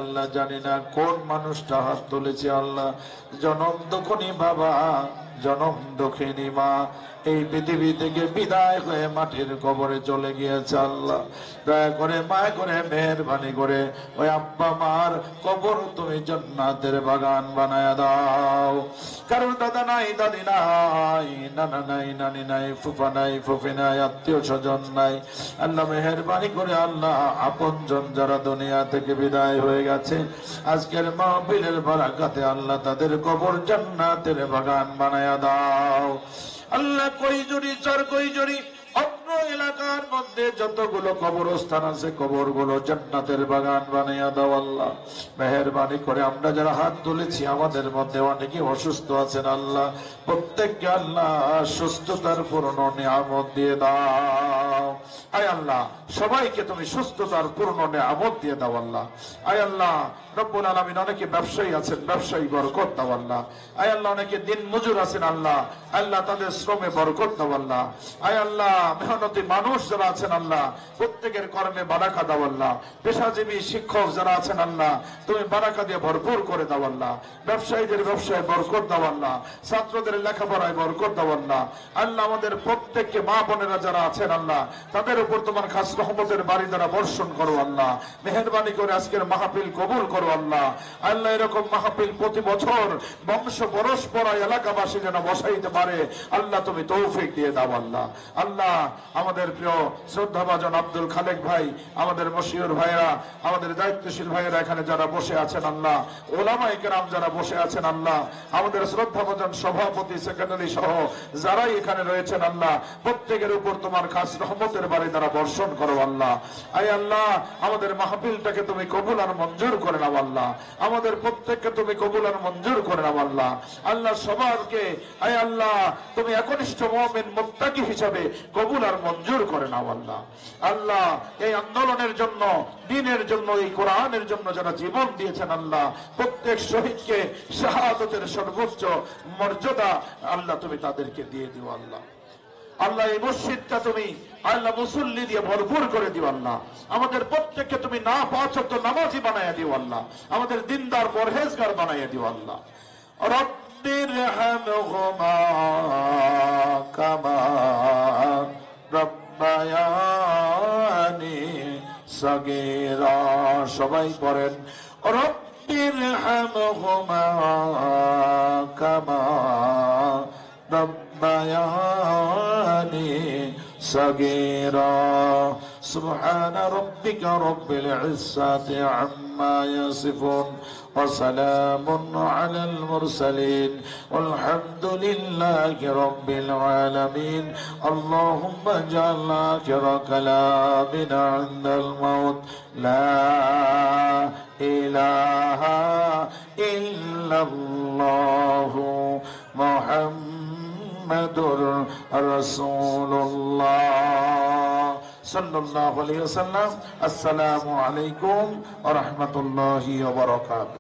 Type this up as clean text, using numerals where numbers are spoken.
আল্লাহ জানি না কোন মানুষটা হাত তুলেছে আল্লাহ। জনম দুঃখিনী বাবা, জনম দুঃখিনী মা এই পৃথিবী থেকে বিদায় হয়ে মাটির কবরে চলে গিয়েছে আল্লাহ। দয়া করে মায়া করে মেহেরবানি করে ওই আব্বা মার কবর তুমি জান্নাতের বাগান বানায়া দাও। কারণ দাদা নাই, দাদি নাই, নানা নাই, নানি নাই, ফুফা নাই, ফুফি নাই, আত্মীয় স্বজন নাই। আল্লাহ মেহেরবানি করে আল্লাহ আপনজন যারা দুনিয়া থেকে বিদায় হয়ে গেছে আজকের মাহফিলের বারাকাতে আল্লাহ তাদের কবর জান্নাতের বাগান বানায়া দাও। আল্লাহ কইজুরি চর কইজুরি অন্য এলাকার মধ্যে যতগুলো কবরস্থান আছে কবরগুলো জান্নাতের বাগান বানাইয়া দাও আল্লাহ। মেহেরবানি করে আমরা যারা হাত তুলেছি আমাদের মধ্যে অনেকে অসুস্থ আছেন আল্লাহ, প্রত্যেককে আল্লাহ সুস্থতার পূর্ণ নিয়ামত দিয়ে দাও। আয় আল্লাহ সবাইকে তুমি সুস্থতার পূর্ণ নিয়ামত দিয়ে দাও আল্লাহ। আয় আল্লাহ রব্বুল আলামিন অনেকে ব্যবসায়ী আছেন, ব্যবসায়ী বরকত দাও আল্লাহ। আয় আল্লাহ অনেকে দিন মজুর আছেন আল্লাহ, আল্লাহ তাদের শ্রমে বরকত দাও আল্লাহ। আয় আল্লাহ মেহনতি মানুষ যারা আছেন আল্লাহ প্রত্যেকের কর্মে বারাকা দাও আল্লাহ। পেশাজীবী শিক্ষক যারা আছেন আল্লাহ তুমি বারাকা দিয়ে ভরপুর করে দাও আল্লাহ। ব্যবসায়ীদের ব্যবসায় বরকত দাও আল্লাহ, ছাত্রদের লেখাপড়ায় বরকত দাও আল্লাহ। আল্লাহ আমাদের প্রত্যেককে মা বোনেরা যারা আছেন আল্লাহ তাদের উপর তোমার খাস রহমতের বাড়ি দ্বারা বর্ষণ করো আল্লাহ। মেহেরবানি করে আজকের মাহফিল কবুল করো আল্লাহ। আল্লাহ এরকম মাহফিল প্রতি বছর বংশ পরস্পরা এলাকাবাসী যেন বসাইতে পারে আল্লাহ তুমি তৌফিক দিয়ে দাও আল্লাহ। আল্লাহ আমাদের প্রিয় শ্রদ্ধাভাজন আব্দুল খালেক ভাই, আমাদের মশিউর ভাইরা, আমাদের দায়িত্বশীল ভাইয়েরা এখানে যারা বসে আছেন আল্লাহ, ওলামায়ে কেরাম যারা বসে আছেন আল্লাহ, আমাদের শ্রদ্ধাভাজন সভাপতি সেক্রেটারি সহ যারাই এখানে রয়েছেন আল্লাহ প্রত্যেকের উপর তোমার খাস রহমতের বাড়ি দ্বারা বর্ষণ করো আল্লাহ। আয় আল্লাহ আমাদের মাহফিলটাকে তুমি কবুল আর মঞ্জুর করে নাও আল্লাহ। আমাদের প্রত্যেককে তুমি কবুল আর মঞ্জুর করে নাও আল্লাহ। আল্লাহ সবাইকে আয় আল্লাহ তুমি একনিষ্ঠ মুমিন মুত্তাকি হিসাবে কবুল আর মঞ্জুর করে নাও আল্লাহ। আল্লাহ এই আন্দোলনের জন্য, দ্বীনের জন্য, এই কোরআনের জন্য যারা জীবন দিয়েছেন আল্লাহ প্রত্যেক শহীদকে শাহাদাতের সর্বোচ্চ মর্যাদা আল্লাহ তুমি তাদেরকে দিয়ে দিও আল্লাহ। আল্লাহ এই মসজিদটা তুমি আল্লাহ মুসল্লি দিয়ে ভরপুর করে দিও আল্লাহ। আমাদের প্রত্যেককে তুমি না পাঁচ ওয়াক্ত নামাজি বানাইয়া দিও আল্লাহ। আমাদের দিনদার পরহেজগার বানাইয়া দিও আল্লাহ। রব্বিরহামহুমা কামা রব্বায়ানি সগীরা। সবাই পড়েন রব্বিরহামহুমা কামা ربياني صغيرا سبحان ربك رب العزة عما يصفون وسلام على المرسلين والحمد لله رب العالمين. اللهم اجعل آخر كلامنا عند الموت لا إله إلا الله محمد رسول الله صلى الله عليه وسلم. السلام عليكم ورحمة الله وبركاته.